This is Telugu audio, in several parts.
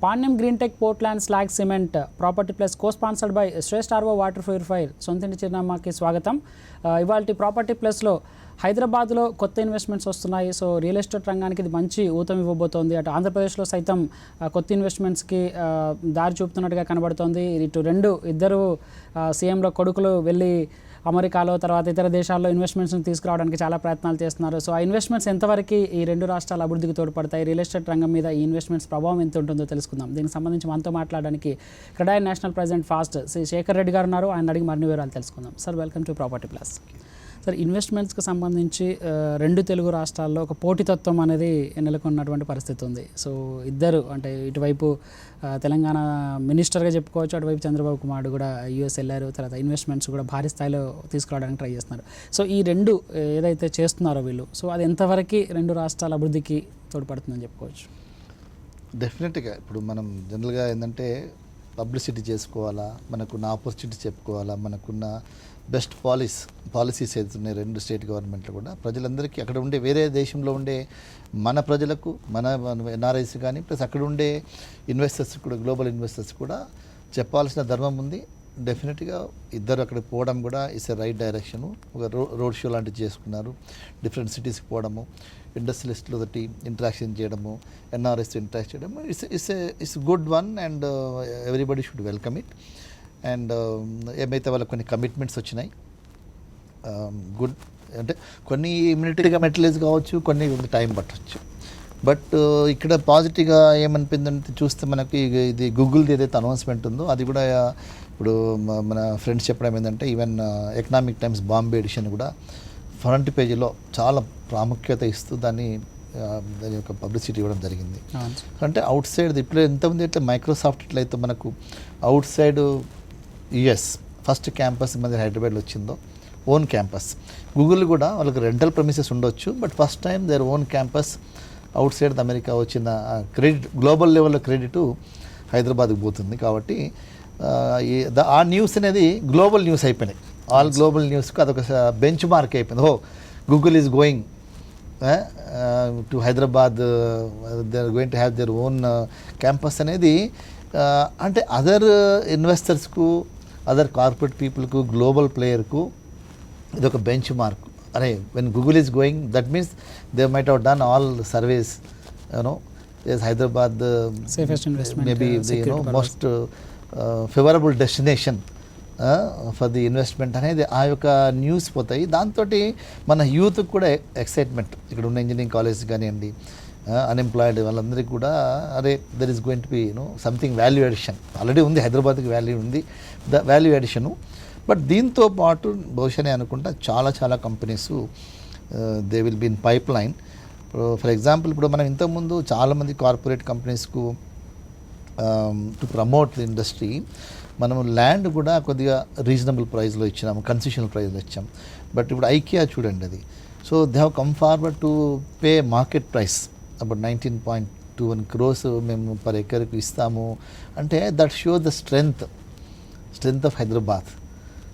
Panyam green tech Portland slag cement property plus co sponsored by Shreshta RO water purifier సొంతింటి చిరునామాకి స్వాగతం. ఇవాళ ప్రాపర్టీ ప్లస్లో హైదరాబాద్లో కొత్త ఇన్వెస్ట్మెంట్స్ వస్తున్నాయి. సో రియల్ ఎస్టేట్ రంగానికి ఇది మంచి ఊతం ఇవ్వబోతోంది. అటు ఆంధ్రప్రదేశ్లో సైతం కొత్త ఇన్వెస్ట్మెంట్స్కి దారి చూపుతున్నట్టుగా కనబడుతోంది. ఇద్దరు సీఎంలో కొడుకులు వెళ్ళి అమెరికాలో తర్వాత ఇతర దేశాల్లో ఇన్వెస్ట్మెంట్స్ని తీసుకురావడానికి చాలా ప్రయత్నాలు చేస్తున్నారు. సో ఆ ఇన్వెస్ట్మెంట్స్ ఎంతవరకు ఈ రెండు రాష్ట్రాల అభివృద్ధికి తోడ్పడతాయి, రియల్ ఎస్టేట్ రంగం మీద ఈ ఇన్వెస్ట్మెంట్స్ ప్రభావం ఎంత ఉంటుందో తెలుసుకుందాం. దీనికి సంబంధించి మనతో మాట్లాడడానికి CREDAI national president past Shri Shekar Reddy garu ఉన్నారు. ఆయన అడిగి మరిన్ని వివరాలు తెలుసుకుందాం. Sir, welcome to property plus. Sir, ఇన్వెస్ట్మెంట్స్కి సంబంధించి రెండు తెలుగు రాష్ట్రాల్లో ఒక పోటీతత్వం అనేది నెలకొన్నటువంటి పరిస్థితి ఉంది. సో ఇద్దరు అంటే ఇటువైపు తెలంగాణ మినిస్టర్గా చెప్పుకోవచ్చు, అటువైపు చంద్రబాబు కుమారుడు కూడా యూఎస్ వెళ్ళారు. తర్వాత ఇన్వెస్ట్మెంట్స్ కూడా భారీ స్థాయిలో తీసుకురావడానికి ట్రై చేస్తున్నారు. సో ఈ రెండు ఏదైతే చేస్తున్నారో వీళ్ళు, సో అది ఎంతవరకు రెండు రాష్ట్రాల అభివృద్ధికి తోడ్పడుతుందని చెప్పుకోవచ్చు? డెఫినెట్గా ఇప్పుడు మనం జనరల్గా ఏంటంటే పబ్లిసిటీ చేసుకోవాలా, మనకున్న ఆపర్చునిటీ చెప్పుకోవాలా, మనకున్న బెస్ట్ పాలసీస్ అవుతున్నాయి రెండు స్టేట్ గవర్నమెంట్లు కూడా ప్రజలందరికీ, అక్కడ ఉండే వేరే దేశంలో ఉండే మన ప్రజలకు, మన ఎన్ఆర్ఐస్ కానీ ప్లస్ అక్కడ ఉండే ఇన్వెస్టర్స్ కూడా, గ్లోబల్ ఇన్వెస్టర్స్ కూడా చెప్పాల్సిన ధర్మం ఉంది. డెఫినెట్గా ఇద్దరు అక్కడికి పోవడం కూడా ఇట్స్ ఎ రైట్ డైరెక్షను. ఒక రోడ్ షో లాంటివి చేసుకున్నారు, డిఫరెంట్ సిటీస్కి పోవడము, ఇండస్ట్రియలిస్టులతోటి ఇంటరాక్షన్ చేయడము, ఎన్ఆర్ఎస్ ఇంటరాక్ట్ చేయడము, it's good one and everybody should welcome it. And ఏమైతే వాళ్ళకి కొన్ని కమిట్మెంట్స్ వచ్చినాయి, గుడ్ అంటే కొన్ని ఇమ్యూనిటీగా మెటీరియల్స్ కావచ్చు, కొన్ని టైం పట్టవచ్చు. బట్ ఇక్కడ పాజిటివ్గా ఏమనిపిందంటే చూస్తే మనకి ఇది గూగుల్ది ఏదైతే అనౌన్స్మెంట్ ఉందో అది కూడా ఇప్పుడు మన ఫ్రెండ్స్ చెప్పడం ఏంటంటే even Economic Times Bombay edition కూడా ఫ్రంట్ పేజీలో చాలా ప్రాముఖ్యత ఇస్తూ దాని యొక్క పబ్లిసిటీ ఇవ్వడం జరిగింది. అంటే అవుట్ సైడ్ ఇప్పుడు ఎంతమంది అయితే మైక్రోసాఫ్ట్ ఇట్లయితే మనకు outside US first campus మన హైదరాబాద్లో వచ్చిందో, ఓన్ క్యాంపస్. గూగుల్ కూడా వాళ్ళకి రెంటల్ ప్రెమిసెస్ ఉండొచ్చు, but first time their own campus outside America వచ్చిన క్రెడిట్, గ్లోబల్ లెవెల్లో క్రెడిట్ హైదరాబాద్కి పోతుంది. కాబట్టి ఆ న్యూస్ అనేది గ్లోబల్ న్యూస్ అయిపోయినాయి. ఆల్ గ్లోబల్ న్యూస్కి అదొక బెంచ్ మార్క్ అయిపోయింది. Google is going to Hyderabad, they are going to have their own campus అనేది అంటే అదర్ ఇన్వెస్టర్స్కు, అదర్ కార్పొరేట్ పీపుల్కు, గ్లోబల్ ప్లేయర్కు ఇది ఒక బెంచ్ మార్క్. అరే when Google is going that means they might have done all surveys, you know Hyderabad maybe most favourable destination for the investment అనేది ఆ యొక్క న్యూస్ పోతాయి. దాంతో మన యూత్కి కూడా ఎక్సైట్మెంట్, ఇక్కడ ఉన్న ఇంజనీరింగ్ కాలేజ్ కానివ్వండి, అన్ఎంప్లాయిడ్ వాళ్ళందరికీ కూడా అరే there is going to be something value addition. Already ఉంది, హైదరాబాద్కి వాల్యూ ఉంది, ద వాల్యూ అడిషను. బట్ దీంతో పాటు బహుశా అనుకుంటా చాలా companies they will be in pipeline. For example ఇప్పుడు మనం ఇంతకుముందు చాలామంది కార్పొరేట్ కంపెనీస్కు టు ప్రమోట్ ది ఇండస్ట్రీ మనము ల్యాండ్ కూడా కొద్దిగా రీజనబుల్ ప్రైస్లో ఇచ్చినాము, కన్సెషనల్ ప్రైస్లో ఇచ్చాం. బట్ ఇప్పుడు ఐకియా చూడండి అది, so they have come forward to pay market price about 19.21 crores మేము పర్ ఎకర్కి ఇస్తాము అంటే that show the strength of Hyderabad.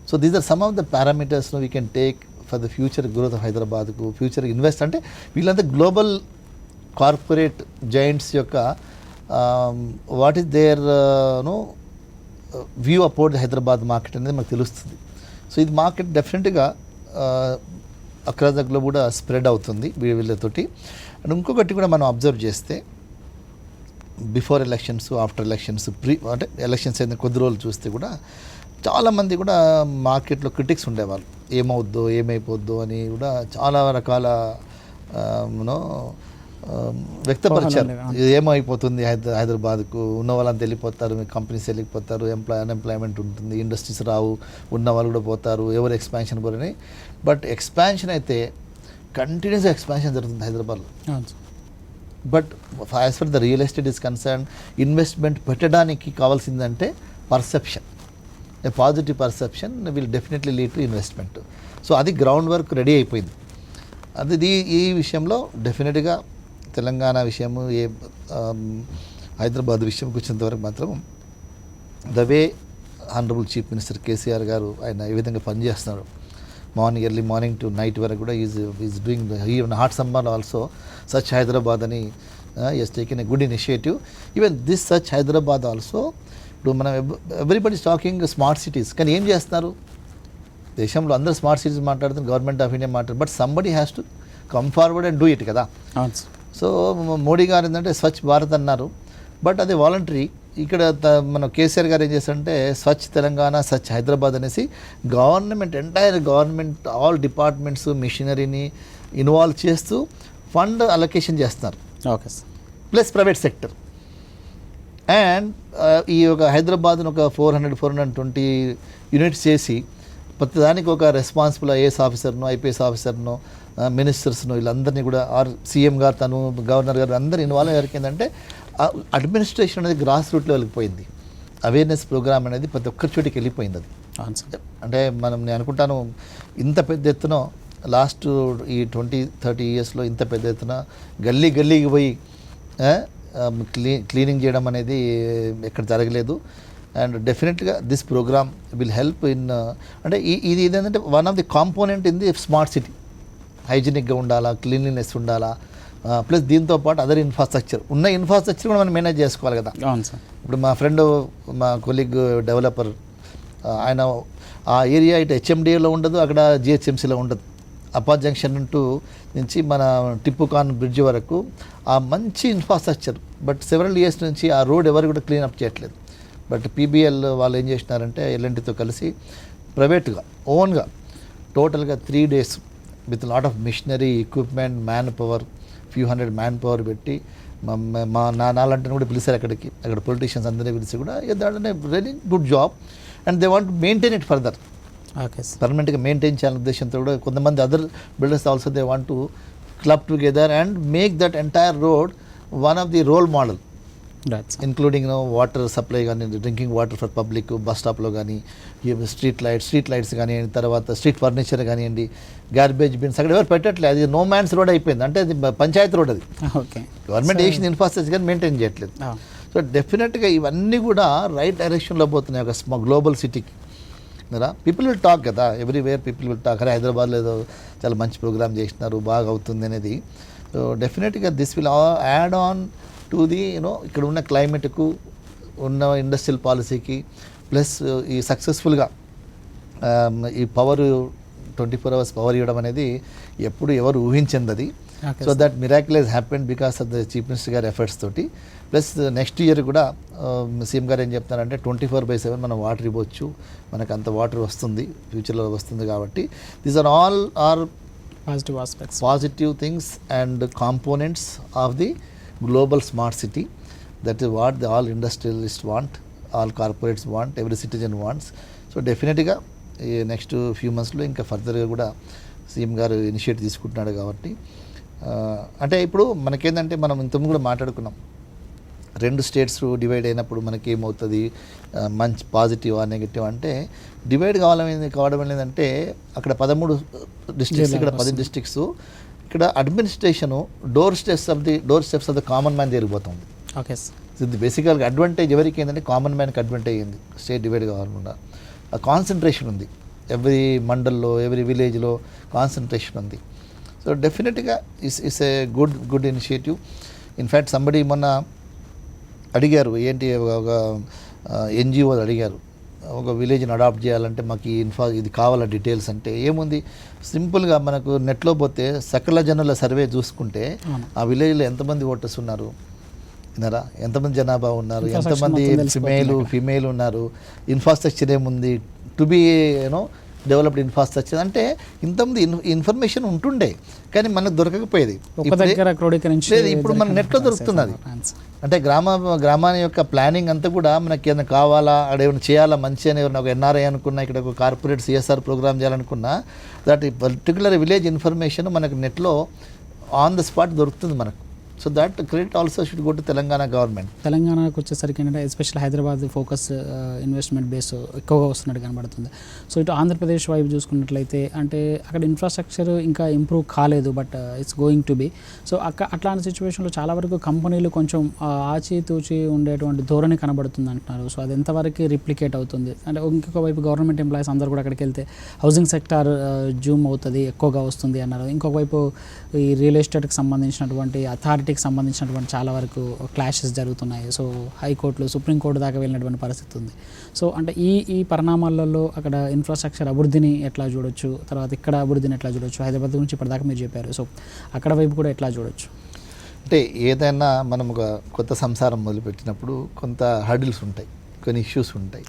So these are some of the parameters we can take for the future growth of హైదరాబాద్కు, ఫ్యూచర్ ఇన్వెస్ట్. అంటే వీళ్ళంతా గ్లోబల్ కార్పొరేట్ జైంట్స్ యొక్క what is their view about the Hyderabad market అనేది మనకు తెలుస్తుంది. సో ఇది మార్కెట్ డెఫినెట్గా అక్రాస్ ద గ్లోబ్ కూడా స్ప్రెడ్ అవుతుంది వీళ్ళతోటి. అండ్ ఇంకొకటి కూడా మనం అబ్జర్వ్ చేస్తే బిఫోర్ ఎలక్షన్స్, ఆఫ్టర్ ఎలక్షన్స్, అంటే ఎలక్షన్స్ అయిన కొద్ది రోజులు చూస్తే కూడా చాలామంది కూడా మార్కెట్లో క్రిటిక్స్ ఉండేవాళ్ళు, ఏమైపోద్దో అని కూడా చాలా రకాల వ్యక్తపరిచారు. ఏమైపోతుంది హైదరాబాద్కు, ఉన్న వాళ్ళంతా వెళ్ళిపోతారు, కంపెనీస్ వెళ్ళిపోతారు, అన్ఎంప్లాయ్మెంట్ ఉంటుంది, ఇండస్ట్రీస్ రావు, ఉన్న వాళ్ళు కూడా పోతారు, ఎవరు ఎక్స్పాన్షన్ పోరని. బట్ ఎక్స్పాన్షన్ అయితే కంటిన్యూస్ ఎక్స్పాన్షన్ జరుగుతుంది హైదరాబాద్లో. But as far the real estate is concern, investment పెట్టడానికి కావాల్సిందంటే perception, a positive perception will definitely lead to investment. So అది గ్రౌండ్ వర్క్ రెడీ అయిపోయింది. అది ఈ విషయంలో డెఫినెట్గా తెలంగాణ విషయము, హైదరాబాద్ విషయంకి వచ్చినంతవరకు మాత్రం the way honourable chief minister KCR గారు ఆయన ఏ విధంగా పనిచేస్తున్నారు, ఎర్లీ మార్నింగ్ టు నైట్ వరకు కూడా is doing even hot summer also Swachh Hyderabad అని has taken a good initiative. Even this Swachh Hyderabad also. ఇప్పుడు మనం ఎవ్రీబడి టాకింగ్ స్మార్ట్ సిటీస్, కానీ ఏం చేస్తున్నారు? దేశంలో అందరూ స్మార్ట్ సిటీస్ మాట్లాడుతున్నారు, గవర్నమెంట్ ఆఫ్ ఇండియా మాట్లాడుతుంది, but somebody has to come forward and do it కదా. సో మోడీ గారు ఏంటంటే స్వచ్ఛ భారత్ అన్నారు, బట్ అది వాలంటరీ. ఇక్కడ మన కేసీఆర్ గారు ఏం చేస్తారంటే స్వచ్ఛ తెలంగాణ, స్వచ్ఛ హైదరాబాద్ అనేసి government, entire government, all departments మిషనరీని ఇన్వాల్వ్ చేస్తూ ఫండ్ అలొకేషన్ చేస్తున్నారు. Okay sir. Plus private sector. And ఈ ఒక హైదరాబాద్ను ఒక 420 యూనిట్స్ చేసి ప్రతిదానికి ఒక రెస్పాన్సిబుల్ ఐఏఎస్ ఆఫీసర్ను, ఐపీఎస్ ఆఫీసర్ను, మినిస్టర్స్ను, వీళ్ళందరినీ కూడా సీఎం గారు, తను గవర్నర్ గారు అందరూ ఇన్వాల్వ్ అయ్యారు. ఏంటంటే అడ్మినిస్ట్రేషన్ అనేది గ్రాస్ రూట్ లెవెల్కి పోయింది. అవేర్నెస్ ప్రోగ్రామ్ అనేది ప్రతి ఒక్కరి చోటికి వెళ్ళిపోయింది. అది అంటే నేను అనుకుంటాను ఇంత పెద్ద ఎత్తున లాస్ట్ ఈ 20-30 ఇయర్స్లో ఇంత పెద్ద ఎత్తున గల్లీకి పోయి క్లీనింగ్ చేయడం అనేది ఎక్కడ జరగలేదు. అండ్ డెఫినెట్గా this programme will help in, అంటే ఇది ఏంటంటే one of the component in the smart city. హైజీనిక్గా ఉండాలా, క్లీన్లీనెస్ ఉండాలా, ప్లస్ దీంతో పాటు అదర్ ఇన్ఫ్రాస్ట్రక్చర్ కూడా మనం మేనేజ్ చేసుకోవాలి కదా. ఇప్పుడు మా ఫ్రెండ్, మా కొలీగ్ డెవలపర్, ఆయన ఆ ఏరియా ఇటు హెచ్ఎండిఏలో ఉండదు, అక్కడ జిహెచ్ఎంసీలో ఉండదు. అప్పా జంక్షన్ నుంచి మన టిప్పుకాన్ బ్రిడ్జ్ వరకు ఆ మంచి ఇన్ఫ్రాస్ట్రక్చర్, బట్ సెవెరల్ ఇయర్స్ నుంచి ఆ రోడ్ ఎవరు కూడా క్లీన్ అప్ చేయట్లేదు. బట్ పీబీఎల్ వాళ్ళు ఏం చేసినారంటే ఎల్ఎన్టీతో కలిసి ప్రైవేట్గా ఓన్గా టోటల్గా 3 days with lot of machinery, equipment, manpower, few hundred manpower పెట్టి నాలంటే కూడా పిలిచారు అక్కడికి. అక్కడ పొలిటీషియన్స్ అందరినీ పిలిచి కూడా దాంట్లోనే very good job. And they want maintain it further. పర్మనెంట్గా మెయింటైన్ చేయాలనే ఉద్దేశంతో కూడా కొంతమంది other builders also they want to club together and make that entire road one of the role model, including water supply కానీ, drinking water for public, bus స్టాప్లో కానీ, స్ట్రీట్ లైట్స్ కానివ్వండి, తర్వాత స్ట్రీట్ ఫర్నిచర్ కానివ్వండి, గార్బేజ్ బిన్స్ అక్కడ ఎవరు పెట్టట్లేదు. అది నో మ్యాన్స్ రోడ్ అయిపోయింది. అంటే అది పంచాయతీ రోడ్. అది గవర్నమెంట్ వేసిన ఇన్ఫ్రాస్ట్రక్చర్ కానీ మెయింటైన్ చేయట్లేదు. సో డెఫినెట్గా ఇవన్నీ కూడా రైట్ డైరెక్షన్లో పోతున్నాయి ఒక గ్లోబల్ సిటీకి. పీపుల్ విల్ టాక్ కదా, ఎవ్రీవేర్ పీపుల్ విల్ టాక్. అరే హైదరాబాద్లో ఏదో చాలా మంచి ప్రోగ్రామ్ చేసినారు, బాగా అవుతుంది అనేది. సో డెఫినెట్గా this will add on to the ఇక్కడ ఉన్న క్లైమేట్కు, ఉన్న ఇండస్ట్రియల్ పాలసీకి, ప్లస్ ఈ సక్సెస్ఫుల్గా ఈ పవర్ 24 hours పవర్ ఇవ్వడం అనేది ఎప్పుడు ఎవరు ఊహించింది అది. So that miraculous happened because of the chief minister గారి ఎఫర్ట్స్ తోటి. ప్లస్ నెక్స్ట్ ఇయర్ కూడా సీఎం గారు ఏం చెప్తారంటే 24/7 మనం వాటర్ ఇవ్వచ్చు, మనకు అంత వాటర్ వస్తుంది, ఫ్యూచర్లో వస్తుంది. కాబట్టి these are all positive things and components of the global smart city. That is what the all industrialists want, all corporates want, every citizen wants. So డెఫినెట్గా ఈ నెక్స్ట్ ఫ్యూ మంత్స్లో ఇంకా ఫర్దర్గా కూడా సీఎం గారు ఇనిషియేటివ్ తీసుకుంటున్నాడు. కాబట్టి అంటే ఇప్పుడు మనకేంటంటే మనం ఇంతకు కూడా మాట్లాడుకున్నాం, 2 states డివైడ్ అయినప్పుడు మనకి ఏమవుతుంది, మంచి పాజిటివ్ నెగిటివ్ అంటే డివైడ్ కావడం ఏంటంటే అక్కడ 13 districts, ఇక్కడ 10 districts. ఇక్కడ administration door steps of the common man జరిగిపోతుంది. ఓకే. ఇది బేసికల్గా అడ్వాంటేజ్ ఎవరికి ఏంటంటే కామన్ మ్యాన్కి అడ్వాంటేజ్ అయింది. స్టేట్ డివైడ్ కావాలన్నా ఆ కాన్సన్ట్రేషన్ ఉంది, ఎవ్రీ మండల్లో, ఎవ్రీ విలేజ్లో కాన్సన్ట్రేషన్ ఉంది. సో డెఫినెట్గా it's a good initiative. In fact somebody మొన్న అడిగారు, ఏంటి ఒక ఎన్జిఓ అడిగారు, ఒక విలేజ్ని అడాప్ట్ చేయాలంటే మాకు ఇది కావాలా డీటెయిల్స్ అంటే ఏముంది, సింపుల్గా మనకు నెట్లో పోతే సకల జనుల సర్వే చూసుకుంటే ఆ విలేజ్లో ఎంతమంది ఓటర్స్ ఉన్నారు, విన్నారా, ఎంతమంది జనాభా ఉన్నారు, ఎంతమంది ఫిమేల్ ఉన్నారు, ఇన్ఫ్రాస్ట్రక్చర్ ఏముంది, టు బీ డెవలప్డ్ ఇన్ఫ్రాస్ట్రక్చర్ అంటే ఇంతమంది ఇన్ఫర్మేషన్ ఉంటుండే కానీ మనకు దొరకకపోయేది. ఇప్పుడు మన నెట్లో దొరుకుతున్నది. అంటే గ్రామాన్ని యొక్క ప్లానింగ్ అంతా కూడా మనకి ఏమైనా కావాలా, అక్కడ ఏమైనా చేయాలా మంచి అని ఎవరైనా ఒక ఎన్ఆర్ఐ అనుకున్నా, ఇక్కడ ఒక కార్పొరేట్ సిఎస్ఆర్ ప్రోగ్రామ్ చేయాలనుకున్నా, దట్ పర్టికులర్ విలేజ్ ఇన్ఫర్మేషన్ మనకు నెట్లో ఆన్ ద స్పాట్ దొరుకుతుంది మనకు. So that credit also should go to Telangana government. తెలంగాణకు వచ్చేసరికి ఏంటంటే especial Hyderabad focus investment base ఎక్కువగా వస్తున్నట్టు కనబడుతుంది. సో ఇటు ఆంధ్రప్రదేశ్ వైపు చూసుకున్నట్లయితే అంటే అక్కడ ఇన్ఫ్రాస్ట్రక్చర్ ఇంకా ఇంప్రూవ్ కాలేదు, but it's going to be. So అట్లాంటి సిచ్యువేషన్లో చాలా వరకు కంపెనీలు కొంచెం ఆచితూచి ఉండేటువంటి ధోరణి కనబడుతుంది అంటున్నారు. సో అది ఎంతవరకు రిప్లికేట్ అవుతుంది అంటే ఇంకొక వైపు గవర్నమెంట్ ఎంప్లాయీస్ అందరూ కూడా అక్కడికి వెళ్తే హౌసింగ్ సెక్టార్ జూమ్ అవుతుంది, ఎక్కువగా వస్తుంది అన్నారు. ఇంకొక వైపు ఈ రియల్ ఎస్టేట్కి సంబంధించినటువంటి అథారిటీ క్లారిటీకి సంబంధించినటువంటి చాలా వరకు క్లాషెస్ జరుగుతున్నాయి. సో హైకోర్టులు సుప్రీంకోర్టు దాకా వెళ్ళినటువంటి పరిస్థితి ఉంది. సో అంటే ఈ పరిణామాలలో అక్కడ ఇన్ఫ్రాస్ట్రక్చర్ అభివృద్ధిని ఎట్లా చూడొచ్చు, తర్వాత ఇక్కడ అభివృద్ధిని ఎట్లా చూడొచ్చు, హైదరాబాద్ గురించి ఇప్పటిదాకా మీరు చెప్పారు. సో అక్కడ వైపు కూడా ఎట్లా చూడొచ్చు? అంటే ఏదైనా మనం ఒక కొత్త సంసారం మొదలుపెట్టినప్పుడు కొంత హర్డిల్స్ ఉంటాయి, కొన్ని ఇష్యూస్ ఉంటాయి.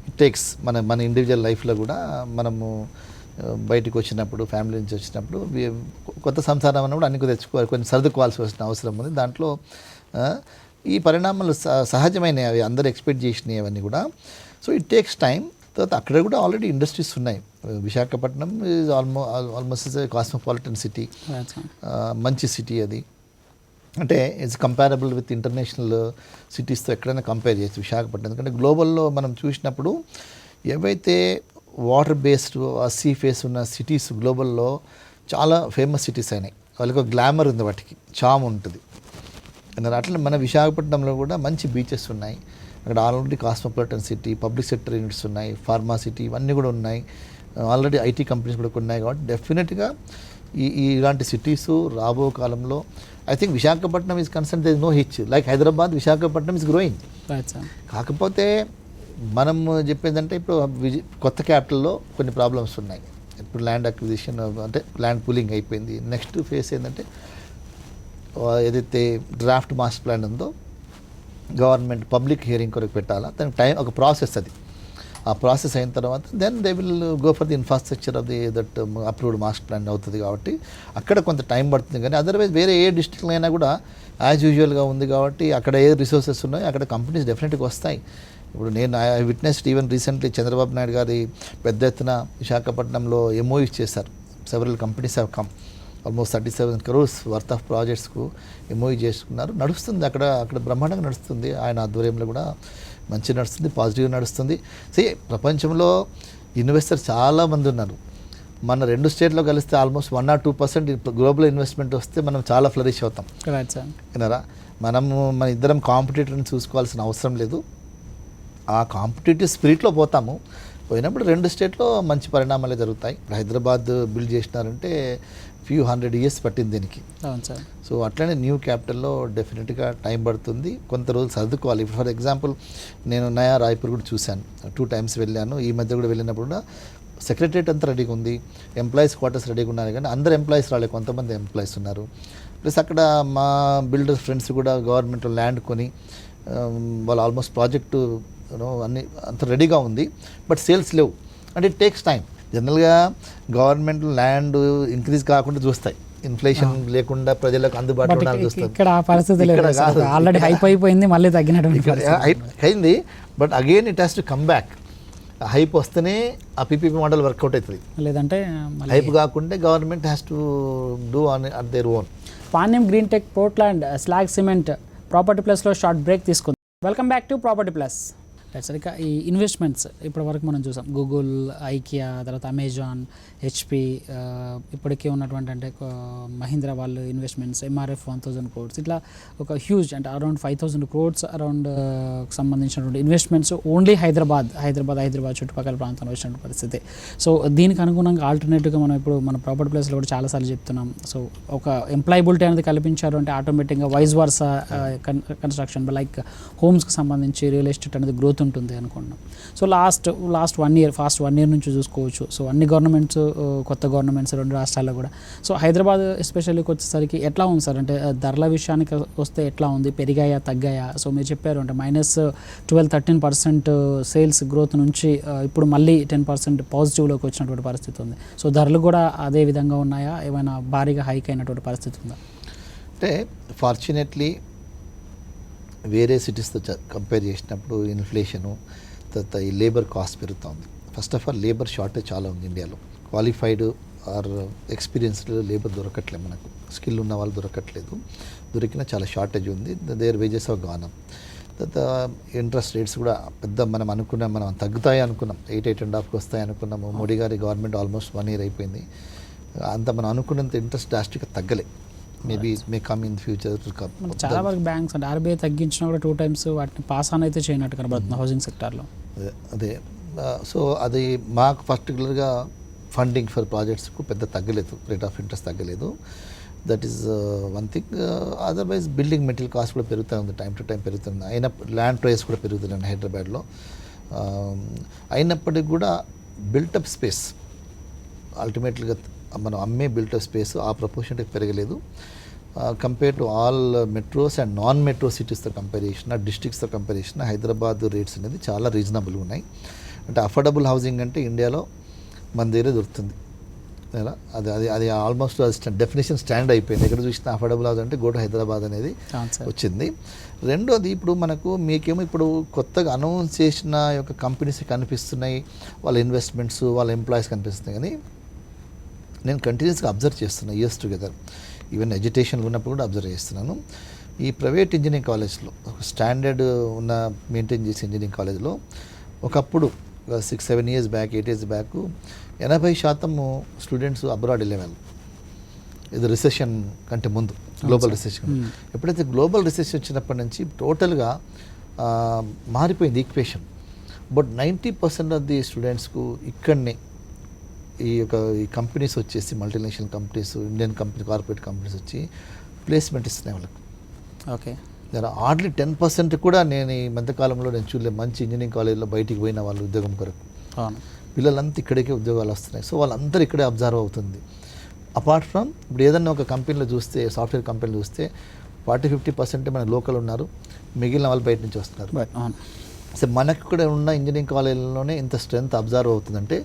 ఇట్ టేక్స్ మన ఇండివిజువల్ లైఫ్లో కూడా మనము బయటకు వచ్చినప్పుడు, ఫ్యామిలీ నుంచి వచ్చినప్పుడు కొత్త సంసారం అన్నప్పుడు అన్ని తెచ్చుకోవాలి, కొన్ని సర్దుకోవాల్సి వచ్చిన అవసరం ఉంది. దాంట్లో ఈ పరిణామాలు సహజమైనవి, అవి అందరూ ఎక్స్పెక్ట్ చేసినవి అవన్నీ కూడా. So it takes time. తర్వాత అక్కడ కూడా ఆల్రెడీ ఇండస్ట్రీస్ ఉన్నాయి. Visakhapatnam is almost is cosmopolitan city, మంచి సిటీ అది. అంటే ఇట్స్ కంపారబుల్ విత్ ఇంటర్నేషనల్ సిటీస్తో ఎక్కడైనా కంపేర్ చేయొచ్చు విశాఖపట్నం. ఎందుకంటే గ్లోబల్లో మనం చూసినప్పుడు ఏవైతే వాటర్ బేస్డ్ సీ ఫేస్ ఉన్న సిటీస్ గ్లోబల్లో చాలా ఫేమస్ సిటీస్ అయినాయి. వాళ్ళకి ఒక గ్లామర్ ఉంది, వాటికి చామ్ ఉంటుంది. అట్లా మన విశాఖపట్నంలో కూడా మంచి బీచెస్ ఉన్నాయి. అక్కడ already cosmopolitan city, public sector units ఉన్నాయి, ఫార్మా సిటీ ఇవన్నీ కూడా ఉన్నాయి. ఆల్రెడీ ఐటీ కంపెనీస్ కూడా ఉన్నాయి. కాబట్టి డెఫినెట్గా ఇలాంటి సిటీస్ రాబో కాలంలో I think Visakhapatnam is concern there no hitch like Hyderabad. Visakhapatnam is growing. కాకపోతే మనం చెప్పేదంటే ఇప్పుడు కొత్త క్యాపిటల్లో కొన్ని ప్రాబ్లమ్స్ ఉన్నాయి. ఇప్పుడు ల్యాండ్ అక్విజిషన్ అంటే ల్యాండ్ పూలింగ్ అయిపోయింది. నెక్స్ట్ ఫేస్ ఏంటంటే ఏదైతే డ్రాఫ్ట్ మాస్టర్ ప్లాన్ ఉందో గవర్నమెంట్ పబ్లిక్ హియరింగ్ కొరకు పెట్టాలా, దానికి టైం, ఒక ప్రాసెస్ అది. ఆ ప్రాసెస్ అయిన తర్వాత then they will go for the infrastructure of the that approved master plan అవుతుంది. కాబట్టి అక్కడ కొంత టైం పడుతుంది. కానీ అదర్వైజ్ వేరే ఏ డిస్ట్రిక్ట్లో అయినా కూడా యాజ్ యూజువల్గా ఉంది. కాబట్టి అక్కడ ఏ రిసోర్సెస్ ఉన్నాయో అక్కడ కంపెనీస్ డెఫినెట్గా వస్తాయి. ఇప్పుడు నేను I witnessed even recently Chandrababu Naidu గారి పెద్ద ఎత్తున విశాఖపట్నంలో ఎంఓయూస్ చేశారు. Several companies have come, almost 37 crores worth of ప్రాజెక్ట్స్కు ఎంఓయూ చేసుకున్నారు. నడుస్తుంది అక్కడ బ్రహ్మాండంగా నడుస్తుంది. ఆయన ఆధ్వర్యంలో కూడా మంచి నడుస్తుంది, పాజిటివ్గా నడుస్తుంది. ప్రపంచంలో ఇన్వెస్టర్స్ చాలామంది ఉన్నారు. మన 2 స్టేట్లో కలిస్తే ఆల్మోస్ట్ 1 or 2% గ్లోబల్ ఇన్వెస్ట్మెంట్ వస్తే మనం చాలా ఫ్లరిష్ అవుతాం. విన్నారా? మనము మన ఇద్దరం కాంపిటేటర్ని చూసుకోవాల్సిన అవసరం లేదు. ఆ కాంపిటేటివ్ స్పిరిట్లో పోతాము. పోయినప్పుడు 2 స్టేట్లో మంచి పరిణామాలే జరుగుతాయి. హైదరాబాద్ బిల్డ్ చేసినారంటే ఫ్యూ 100 years పట్టింది దీనికి. సో అట్లనే న్యూ క్యాపిటల్లో డెఫినెట్గా టైం పడుతుంది, కొంత రోజులు సర్దుకోవాలి. ఫర్ ఎగ్జాంపుల్ నేను నయా రాయ్పూర్ కూడా చూశాను, 2 times వెళ్ళాను. ఈ మధ్య కూడా వెళ్ళినప్పుడు కూడా సెక్రటరియట్ అంతా రెడీగా ఉంది, ఎంప్లాయీస్ క్వార్టర్స్ రెడీగా ఉన్నారు. కానీ అందరు ఎంప్లాయీస్ రాలేదు, కొంతమంది ఎంప్లాయీస్ ఉన్నారు. ప్లస్ అక్కడ మా బిల్డర్ ఫ్రెండ్స్ కూడా గవర్నమెంట్లో ల్యాండ్ కొని వాళ్ళు ఆల్మోస్ట్ ప్రాజెక్టు అన్నీ అంత రెడీగా ఉంది. బట్ సేల్స్ లేవు. అంటే ఇట్ టేక్స్ టైం. జనరల్గా గవర్నమెంట్ ల్యాండ్ ఇంక్రీజ్ కాకుండా చూస్తాయి, ఇన్ఫ్లేషన్ లేకుండా ప్రజలకు అందుబాటులో ఉండాలని చూస్తారు. ఇక్కడ ఆ పరిస్థితి లేదు, ఆల్రెడీ హైప్ అయిపోయింది, మళ్ళీ తగ్గినటువంటి అయింది. But again it has to come back. Hype వస్తేనే ఆ పీపీపీ మోడల్ వర్కౌట్ అవుతుంది, లేదంటే హైప్ కాకుంటే government has to do on at their own. Panyam green tech Portland slag cement property ప్లస్లో షార్ట్ బ్రేక్ తీసుకుంది. Welcome back to property plus. సరిగ్గా ఈ ఇన్వెస్ట్మెంట్స్ ఇప్పటి వరకు మనం చూసాం, గూగుల్, ఐకియా, తర్వాత అమెజాన్, హెచ్పి, ఇప్పటికే ఉన్నటువంటి అంటే మహీంద్రా వాళ్ళు ఇన్వెస్ట్మెంట్స్, ఎంఆర్ఎఫ్ 1000 crores, ఇట్లా ఒక హ్యూజ్ అంటే అరౌండ్ 5000 crores అరౌండ్ సంబంధించినటువంటి ఇన్వెస్ట్మెంట్స్ ఓన్లీ హైదరాబాద్ చుట్టుపక్కల ప్రాంతంలో వచ్చినటువంటి పరిస్థితి. సో దీనికి అనుగుణంగా ఆల్టర్నేటివ్గా మనం ఇప్పుడు మన ప్రాపర్టీ ప్లేస్లో కూడా చాలాసార్లు చెప్తున్నాం. సో ఒక ఎంప్లాయబిలిటీ అనేది కల్పించారు అంటే ఆటోమేటిక్గా వైస్ వర్సా కన్స్ట్రక్షన్ లైక్ హోమ్స్కి సంబంధించి రియల్ ఎస్టేట్ అనేది గ్రోత్ ఉంటుంది అనుకున్నాం. So last 1 year fast 1 year నుంచి చూసుకోవచ్చు. సో అన్ని గవర్నమెంట్స్, కొత్త గవర్నమెంట్స్ 2 రాష్ట్రాల్లో కూడా. సో హైదరాబాద్ ఎస్పెషల్లీకి వచ్చేసరికి ఎట్లా ఉంది సార్? అంటే ధరల విషయానికి వస్తే ఎట్లా ఉంది, పెరిగాయా, తగ్గాయా? సో మీరు చెప్పారు అంటే -12-13% సేల్స్ గ్రోత్ నుంచి ఇప్పుడు మళ్ళీ 10% పాజిటివ్లోకి వచ్చినటువంటి పరిస్థితి ఉంది. సో ధరలు కూడా అదే విధంగా ఉన్నాయా, ఏమైనా భారీగా హైక్ అయినటువంటి పరిస్థితి ఉందా? అంటే ఫార్చునేట్లీ వేరే సిటీస్తో కంపేర్ చేసినప్పుడు ఇన్ఫ్లేషను, తర్వాత ఈ లేబర్ కాస్ట్ పెరుగుతుంది. First of all labour shortage చాలా ఉంది ఇండియాలో. క్వాలిఫైడ్ ఆర్ ఎక్స్పీరియన్స్డ్ లేబర్ దొరకట్లేదు, మనకు స్కిల్ ఉన్న వాళ్ళు దొరకట్లేదు. దొరికినా చాలా షార్టేజ్ ఉంది. దేర్ వేజెస్ ఆఫ్ గానం. తర్వాత ఇంట్రెస్ట్ రేట్స్ కూడా మనం తగ్గుతాయి అనుకున్నాం, 8.5% వస్తాయి అనుకున్నాము. మోడీ గారి గవర్నమెంట్ ఆల్మోస్ట్ 1 year అయిపోయింది. అంత మనం అనుకున్నంత ఇంట్రెస్ట్ డ్రాస్టిక్గా తగ్గలే. Maybe may come in future. చాలా వరకు బ్యాంక్స్ అంటే ఆర్బీఐ తగ్గించినా కూడా 2 times వాటిని పాస్ ఆన్ అయితే చేయనట్టు కనబడుతుంది హౌసింగ్ సెక్టార్లో. అదే సో అది మాకు పర్టికులర్గా ఫండింగ్ ఫర్ ప్రాజెక్ట్స్కు పెద్ద తగ్గలేదు, రేట్ ఆఫ్ ఇంట్రెస్ట్ తగ్గలేదు. That is one thing. Otherwise building material cost కూడా పెరుగుతూ ఉంది, టైం టు టైం పెరుగుతుంది. ల్యాండ్ ప్రైస్ కూడా పెరుగుతుంది హైదరాబాద్లో. అయినప్పటికీ కూడా బిల్టప్ స్పేస్ అల్టిమేట్లీగా మనం అమ్మే బిల్టప్ స్పేస్ ఆ ప్రపోర్షన్కి పెరగలేదు. Compare to all metros and non metro సిటీస్తో కంపేర్ చేసిన, డిస్ట్రిక్ట్స్తో కంపేర్ చేసిన హైదరాబాద్ రేట్స్ అనేది చాలా రీజనబుల్గా ఉన్నాయి. అంటే అఫోర్డబుల్ హౌసింగ్ అంటే ఇండియాలో మన దగ్గర దొరుకుతుంది. అది అది అది ఆల్మోస్ట్ డెఫినేషన్ స్టాండ్ అయిపోయింది. ఎక్కడ చూసినా అఫోర్డబుల్ హౌస్ అంటే గో టు హైదరాబాద్ అనేది వచ్చింది. రెండోది, ఇప్పుడు మనకు మీకేమో ఇప్పుడు కొత్తగా అనౌన్స్ చేసిన యొక్క కంపెనీస్ కనిపిస్తున్నాయి, వాళ్ళ ఇన్వెస్ట్మెంట్స్, వాళ్ళ ఎంప్లాయీస్ కనిపిస్తున్నాయి. కానీ నేను కంటిన్యూస్గా అబ్జర్వ్ చేస్తున్నాను ఇయర్స్ టుగెదర్, ఈవెన్ ఎడ్యుకేషన్లో ఉన్నప్పుడు కూడా అబ్జర్వ్ చేస్తున్నాను. ఈ ప్రైవేట్ ఇంజనీరింగ్ కాలేజ్లో ఒక స్టాండర్డ్ ఉన్న మెయింటైన్ చేసే ఇంజనీరింగ్ కాలేజ్లో ఒకప్పుడు 6-7 years back, 8 years back 80% students abroad వెళ్ళేవాళ్ళు. ఇది రిసెషన్ కంటే ముందు, గ్లోబల్ రిసెషన్. ఎప్పుడైతే గ్లోబల్ రిసెషన్ వచ్చినప్పటి నుంచి టోటల్గా మారిపోయింది ఈక్వేషన్. బట్ 90% ఆఫ్ ది స్టూడెంట్స్కు ఇక్కడనే ఈ కంపెనీస్ వచ్చేసి, multinational companies, Indian company, corporate companies వచ్చి ప్లేస్మెంట్ ఇస్తున్నాయి వాళ్ళకి. ఓకే, హార్డ్లీ 10% కూడా నేను ఈ మధ్యకాలంలో నేను చూడలేదు మంచి ఇంజనీరింగ్ కాలేజ్లో బయటికి పోయిన వాళ్ళు ఉద్యోగం కొరకు. పిల్లలంతా ఇక్కడికే ఉద్యోగాలు వస్తున్నాయి. సో వాళ్ళందరూ ఇక్కడే అబ్జర్వ్ అవుతుంది. అపార్ట్ ఫ్రమ్ ఇప్పుడు ఏదన్నా ఒక కంపెనీలో చూస్తే, సాఫ్ట్వేర్ కంపెనీలో చూస్తే 40-50% మన లోకల్ ఉన్నారు, మిగిలిన వాళ్ళు బయట నుంచి వస్తున్నారు. సో మనకు కూడా ఉన్న ఇంజనీరింగ్ కాలేజీలోనే ఇంత స్ట్రెంత్ అబ్జర్వ్ అవుతుందంటే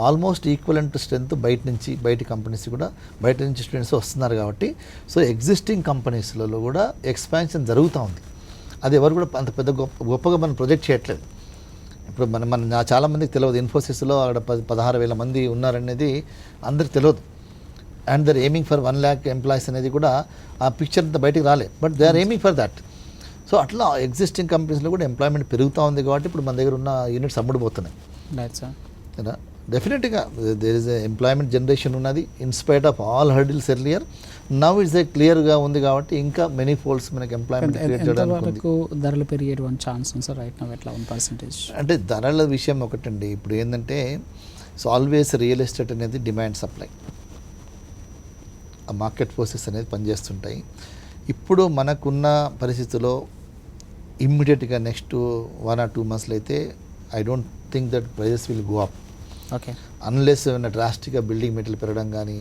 ఆల్మోస్ట్ ఈక్వలెంట్ స్ట్రెంత్ బయట కంపెనీస్ కూడా బయట నుంచి స్టూడెంట్స్ వస్తున్నారు. కాబట్టి సో ఎగ్జిస్టింగ్ కంపెనీస్లలో కూడా ఎక్స్పాన్షన్ జరుగుతూ ఉంది. అది ఎవరు కూడా అంత పెద్ద గొప్పగా మనం ప్రొజెక్ట్ చేయట్లేదు. ఇప్పుడు మన చాలామందికి తెలియదు, ఇన్ఫోసిస్లో అక్కడ 16,000 మంది ఉన్నారనేది అందరికి తెలియదు. And their aiming for 1 lakh employees అనేది కూడా ఆ పిక్చర్ అంతా బయటికి రాలేదు. But they are aiming for that. So అట్లా ఎగ్జిస్టింగ్ కంపెనీస్లో కూడా ఎంప్లాయ్మెంట్ పెరుగుతూ ఉంది. కాబట్టి ఇప్పుడు మన దగ్గర ఉన్న యూనిట్స్ అమ్ముడుపోతున్నాయి. డెఫినెట్గా దేర్ ఇస్ ఎంప్లాయ్మెంట్ జనరేషన్ ఉన్నది in spite of all hurdles earlier. Now it's క్లియర్గా ఉంది కాబట్టి ఇంకా మెనీ ఫోల్డ్స్ మనకి ఎంప్లాయ్మెంట్ క్రియేట్ చేయడానికి ధరలు పెరిగేటువంటి ఛాన్స్ ఉంది సార్ రైట్ నౌ ఎట్లా 1%? అంటే ధరల విషయం ఒకటండి. ఇప్పుడు ఏంటంటే సో ఆల్వేస్ రియల్ ఎస్టేట్ అనేది డిమాండ్ సప్లై, ఆ మార్కెట్ ఫోర్సెస్ అనేది పనిచేస్తుంటాయి. ఇప్పుడు మనకున్న పరిస్థితుల్లో ఇమ్మీడియట్గా నెక్స్ట్ 1 or 2 months అయితే I don't think that prices will go up. Okay, unless ఏమైనా డ్రాస్టిక్గా బిల్డింగ్ మెటీరియల్ పెరగడం కానీ,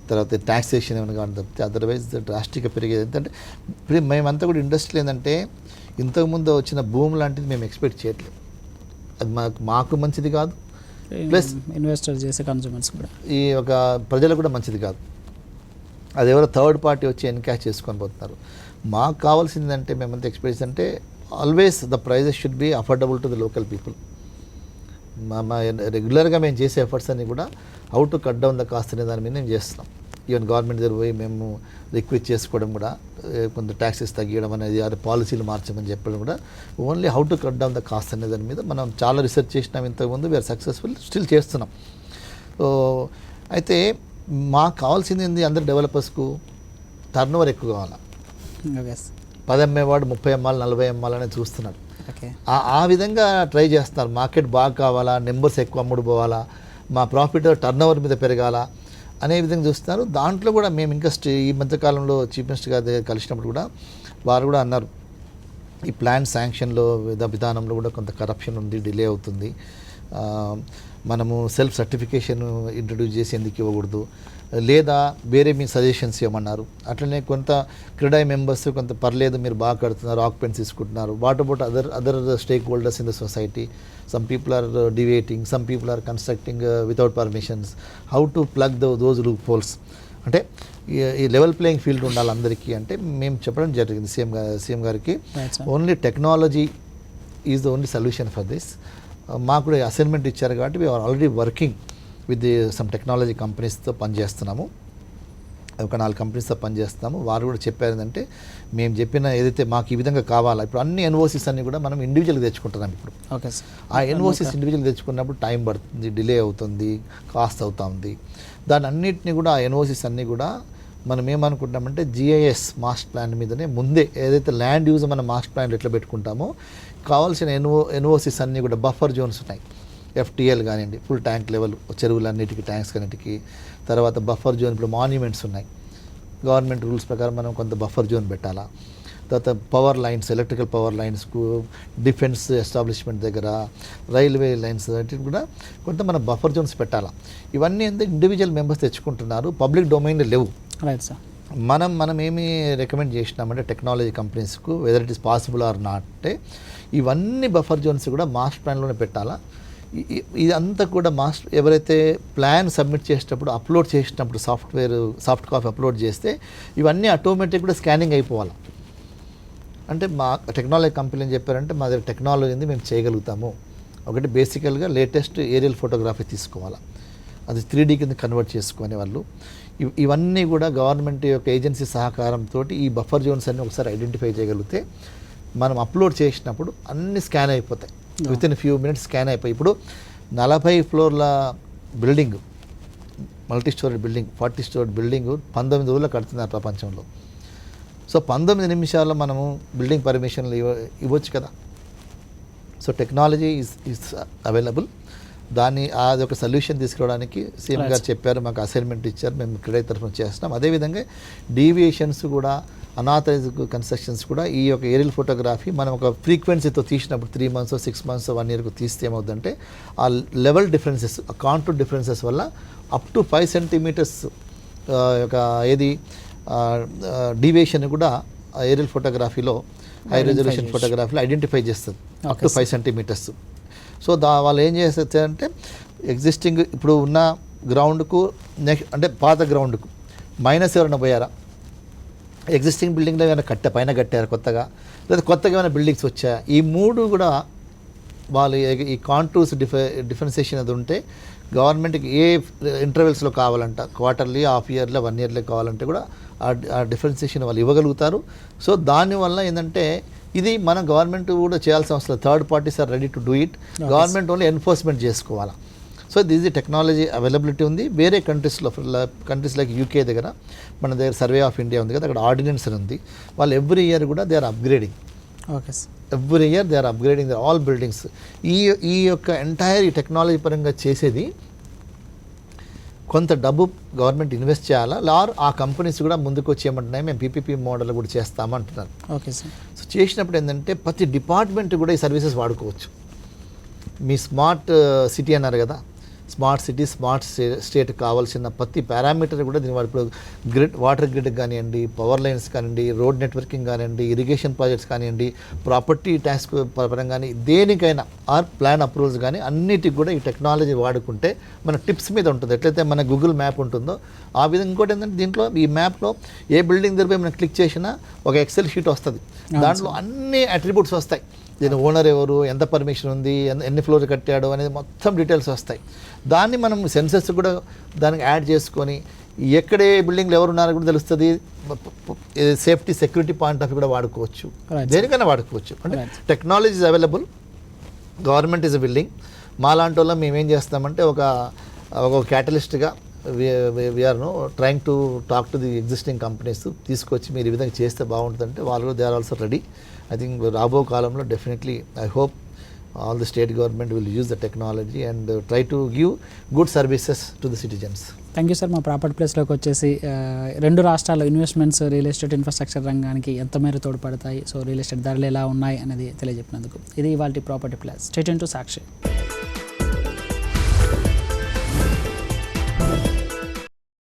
తర్వాత ట్యాక్సేషన్ ఏమైనా కానీ తప్పితే అదర్వైజ్ డ్రాస్టిక్గా పెరిగేది. ఎందుకంటే ఇప్పుడు మేమంతా కూడా ఇండస్ట్రీ ఏంటంటే ఇంతకుముందు వచ్చిన భూమి లాంటిది మేము ఎక్స్పెక్ట్ చేయట్లేదు. అది మాకు మంచిది కాదు, ప్లస్ ఇన్వెస్టర్ చేసే కన్జ్యూమర్స్ కూడా ఈ ఒక ప్రజలకు కూడా మంచిది కాదు. అది ఎవరో థర్డ్ పార్టీ వచ్చి ఎన్కాష్ చేసుకొని పోతున్నారు. మాకు కావాల్సిందంటే మేమంతా ఎక్స్పెక్ట్ అంటే always the prices should be affordable to the local people. మా రెగ్యులర్గా మేము చేసే ఎఫర్ట్స్ అన్ని కూడా how to cut down the cost అనే దాని మీద మేము చేస్తున్నాం. ఈవెన్ గవర్నమెంట్ దగ్గర పోయి మేము రిక్వెస్ట్ చేసుకోవడం కూడా, కొంత ట్యాక్సెస్ తగ్గించడం అనేది, అది పాలసీలు మార్చమని చెప్పడం కూడా, only how to cut down the cost అనే దాని మీద మనం చాలా రీసెర్చ్ చేసినాం. ఇంతకుముందు వీఆర్ సక్సెస్ఫుల్, స్టిల్ చేస్తున్నాం. సో అయితే మాకు కావాల్సింది ఏంది, అందరు డెవలపర్స్కు టర్న్ ఓవర్ ఎక్కువ కావాలా. 10 అమ్మేవాడు 30 అమ్మాలి, 40 అమ్మాలని చూస్తున్నాడు. ఆ విధంగా ట్రై చేస్తున్నారు. మార్కెట్ బాగా కావాలా, నెంబర్స్ ఎక్కువ అమ్ముడు పోవాలా, మా ప్రాఫిట్ టర్న్ ఓవర్ మీద పెరగాల అనే విధంగా చూస్తున్నారు. దాంట్లో కూడా మేము ఇంకా ఈ మధ్యకాలంలో చీఫ్ మినిస్టర్ గారి దగ్గర కలిసినప్పుడు కూడా వారు కూడా అన్నారు, ఈ ప్లాన్ శాంక్షన్లో విధానంలో కూడా కొంత కరప్షన్ ఉంది, డిలే అవుతుంది. మనము సెల్ఫ్ సర్టిఫికేషన్ ఇంట్రడ్యూస్ చేసి ఎందుకు ఇవ్వకూడదు, లేదా వేరే మీ సజెషన్స్ ఇవ్వమన్నారు. అట్లనే కొంత క్రీడా మెంబర్స్ కొంత పర్లేదు, మీరు బాగా కడుతున్నారు, ఆక్యుపెన్సీ తీసుకుంటున్నారు. What about other stakeholders in the society? Some people are deviating, some people are constructing without permissions. How to plug those loopholes? అంటే ఈ లెవెల్ ప్లేయింగ్ ఫీల్డ్ ఉండాలి అందరికీ. అంటే మేము చెప్పడం జరిగింది సీఎం గారికి, only technology is the only solution for this. మాకు కూడా అసైన్మెంట్ ఇచ్చారు కాబట్టి we're already working with some technology కంపెనీస్తో పనిచేస్తున్నాము. ఒక 4 కంపెనీస్తో పనిచేస్తున్నాము. వారు కూడా చెప్పారు ఏంటంటే, మేము చెప్పిన ఏదైతే మాకు ఈ విధంగా కావాలా, ఇప్పుడు అన్ని ఎన్ఓసీస్ అన్ని కూడా మనం ఇండివిజువల్గా తెచ్చుకుంటున్నాం. ఇప్పుడు ఓకే, ఆ ఎన్ఓసీస్ ఇండివిజువల్ తెచ్చుకున్నప్పుడు టైం పడుతుంది, డిలే అవుతుంది, కాస్ట్ అవుతుంది. దాని అన్నింటినీ కూడా ఆ ఎన్ఓసీస్ అన్నీ కూడా మనం ఏమనుకుంటామంటే GIS మాస్టర్ ప్లాన్ మీదనే ముందే ఏదైతే ల్యాండ్ యూజ్ మన మాస్టర్ ప్లాన్లు ఎట్లా పెట్టుకుంటామో కావాల్సిన ఎన్ఓసీస్ అన్నీ కూడా బఫర్ జోన్స్ ఉన్నాయి. FTL కానివ్వండి, ఫుల్ ట్యాంక్ లెవెల్ చెరువులన్నిటికీ, ట్యాంక్స్ అన్నిటికీ. తర్వాత బఫర్ జోన్, ఇప్పుడు మాన్యుమెంట్స్ ఉన్నాయి, గవర్నమెంట్ రూల్స్ ప్రకారం మనం కొంత బఫర్ జోన్ పెట్టాలా. తర్వాత పవర్ లైన్స్, ఎలక్ట్రికల్ పవర్ లైన్స్కు, డిఫెన్స్ ఎస్టాబ్లిష్మెంట్ దగ్గర, రైల్వే లైన్స్ అన్నిటిని కూడా కొంత మనం బఫర్ జోన్స్ పెట్టాలా. ఇవన్నీ ఎందుకు ఇండివిజువల్ మెంబర్స్ తెచ్చుకుంటున్నారు, పబ్లిక్ డొమైన్లో లేవు. Right sir. మనం ఏమి రికమెండ్ చేసినామంటే టెక్నాలజీ కంపెనీస్కు whether it is possible or not అంటే ఇవన్నీ బఫర్ జోన్స్ కూడా మాస్టర్ ప్లాన్లోనే పెట్టాలా. ఇదంతా కూడా ఎవరైతే ప్లాన్ సబ్మిట్ చేసేటప్పుడు అప్లోడ్ చేసినప్పుడు సాఫ్ట్ కాపీ అప్లోడ్ చేస్తే ఇవన్నీ ఆటోమేటిక్ కూడా స్కానింగ్ అయిపోవాలి. అంటే మా టెక్నాలజీ కంపెనీ ఏం చెప్పారంటే మా దగ్గర టెక్నాలజీ ఉంది, మేము చేయగలుగుతాము. ఒకటి బేసికల్గా లేటెస్ట్ ఏరియల్ ఫోటోగ్రఫీ తీసుకోవాలి, అది 3D కింద కన్వర్ట్ చేసుకునే వాళ్ళు. ఇవన్నీ కూడా గవర్నమెంట్ యొక్క ఏజెన్సీ సహకారంతో ఈ బఫర్ జోన్స్ అన్ని ఒకసారి ఐడెంటిఫై చేయగలిగితే మనం అప్లోడ్ చేసినప్పుడు అన్ని స్కాన్ అయిపోతాయి, వితిన్ ఫ్యూ మినిట్స్ స్కాన్ అయిపోయి. ఇప్పుడు 40 ఫ్లోర్ల building, multi storey building, 40 storey building 19 రోజుల్లో కడుతున్నారు ప్రపంచంలో. సో 19 నిమిషాల్లో మనము బిల్డింగ్ పర్మిషన్లు ఇవ్వచ్చు కదా. So technology is available. అది ఒక సొల్యూషన్ తీసుకురావడానికి సీఎం గారు చెప్పారు, మాకు అసైన్మెంట్ ఇచ్చారు, మేము క్రెడిట్ తరఫున చేస్తున్నాం. అదేవిధంగా డీవియేషన్స్ కూడా, అనాథరైజ్డ్ కన్స్ట్రక్షన్స్ కూడా ఈ యొక్క ఏరియల్ ఫోటోగ్రఫీ మనం ఒక ఫ్రీక్వెన్సీతో తీసినప్పుడు 3 months 6 months 1 year తీస్తే ఏమవుతుందంటే ఆ లెవెల్ డిఫరెన్సెస్, కాంటూర్ డిఫరెన్సెస్ వల్ల అప్ టు 5 centimeters యొక్క డీవియేషన్ కూడా ఏరియల్ ఫోటోగ్రఫీలో, హై రెజల్యూషన్ ఫోటోగ్రఫీలో ఐడెంటిఫై చేస్తుంది అప్ టు 5 centimeters. సో వాళ్ళు ఏం చేస్తారంటే ఎగ్జిస్టింగ్ ఇప్పుడు ఉన్న గ్రౌండ్కు అంటే పాత గ్రౌండ్కు మైనస్ ఎవరైనా పోయారా, ఎగ్జిస్టింగ్ బిల్డింగ్లో ఏమైనా పైన కట్టారు కొత్తగా, లేదా కొత్తగా ఏమైనా బిల్డింగ్స్ వచ్చాయా, ఈ 3 కూడా వాళ్ళు ఈ కాంటూర్స్ డిఫరెన్సియేషన్ అది ఉంటే గవర్నమెంట్కి ఏ ఇంటర్వెల్స్లో కావాలంట, క్వార్టర్లీ, హాఫ్ ఇయర్లో, 1 yearలో కావాలంటే కూడా ఆ డిఫరెన్సియేషన్ వాళ్ళు ఇవ్వగలుగుతారు. సో దానివల్ల ఏంటంటే ఇది మన గవర్నమెంట్ కూడా చేయాల్సిన అవసరం, third parties are ready to do it, government only enforcement చేసుకోవాలి. So this the technology availability ఉంది. వేరే కంట్రీస్ లైక్ యూకే దగ్గర, మన దగ్గర సర్వే ఆఫ్ ఇండియా ఉంది కదా, అక్కడ ఆర్డినెన్స్ ఉంది. వాళ్ళు ఎవ్రీ ఇయర్ కూడా they are upgrading. Okay sir. Every year they are upgrading their all buildings. ఈ యొక్క ఎంటైర్ ఈ టెక్నాలజీ పరంగా చేసేది కొంత డబ్బు గవర్నమెంట్ ఇన్వెస్ట్ చేయాలా, ఆర్ ఆ కంపెనీస్ కూడా ముందుకు వచ్చి ఏమంటున్నాయి, మేము పీపీపీ మోడల్ కూడా చేస్తామంటున్నారు. Okay sir. సో చేసినప్పుడు ఏంటంటే ప్రతి డిపార్ట్మెంట్ కూడా ఈ సర్వీసెస్ వాడుకోవచ్చు. మీ స్మార్ట్ సిటీ అన్నారు కదా, స్మార్ట్ సిటీ, స్మార్ట్ స్టేట్ కావాల్సిన ప్రతి పారామీటర్ కూడా దీని ఇప్పుడు గ్రిడ్, వాటర్ గ్రిడ్ కానివ్వండి, పవర్ లైన్స్ కానివ్వండి, రోడ్ నెట్వర్కింగ్ కానివ్వండి, ఇరిగేషన్ ప్రాజెక్ట్స్ కానివ్వండి, ప్రాపర్టీ ట్యాక్స్ పరంగా కానీ, దేనికైనా ఆర్ ప్లాన్ అప్రూవల్స్ కానీ అన్నిటికి కూడా ఈ టెక్నాలజీ వాడుకుంటే మన టిప్స్ మీద ఉంటుంది. ఎట్లయితే మన గూగుల్ మ్యాప్ ఉంటుందో ఆ విధంగా. ఇంకోటి ఏంటంటే దీంట్లో ఈ మ్యాప్లో ఏ బిల్డింగ్ దగ్గర మనం క్లిక్ చేసినా ఒక ఎక్సెల్ షీట్ వస్తుంది, దాంట్లో అన్ని అట్రిబ్యూట్స్ వస్తాయి. దీని ఓనర్ ఎవరు, ఎంత పర్మిషన్ ఉంది, ఎన్ని ఫ్లోర్ కట్టాడు అనేది మొత్తం డీటెయిల్స్ వస్తాయి. దాన్ని మనం సెన్సెస్ కూడా దానికి యాడ్ చేసుకొని ఎక్కడే బిల్డింగ్లు ఎవరు ఉన్నారో కూడా తెలుస్తుంది. Safety, security point of view కూడా వాడుకోవచ్చు, దేనికైనా వాడుకోవచ్చు. అంటే technology is available, government is building. మాలాంటి వాళ్ళం మేమేం చేస్తామంటే ఒక క్యాటలిస్ట్గా we're trying to talk to the existing companies, తీసుకొచ్చి మీరు ఈ విధంగా చేస్తే బాగుంటుందంటే వాళ్ళు they are also ready. I think రాబో కాలంలో definitely I hope all the state government will use the technology and try to give good services to the citizens. Thank you sir. మా ప్రాపర్టీ ప్లేస్లోకి వచ్చేసి 2 రాష్ట్రాల్లో ఇన్వెస్ట్మెంట్స్ రియల్ ఎస్టేట్ ఇన్ఫ్రాస్ట్రక్చర్ రంగానికి ఎంత మేర తోడ్పడతాయి, సో రియల్ ఎస్టేట్ ధరలు ఎలా ఉన్నాయి అనేది తెలియజెప్పినందుకు. ఇది ఇవాల్టి property place. Stay tuned to Sakshi.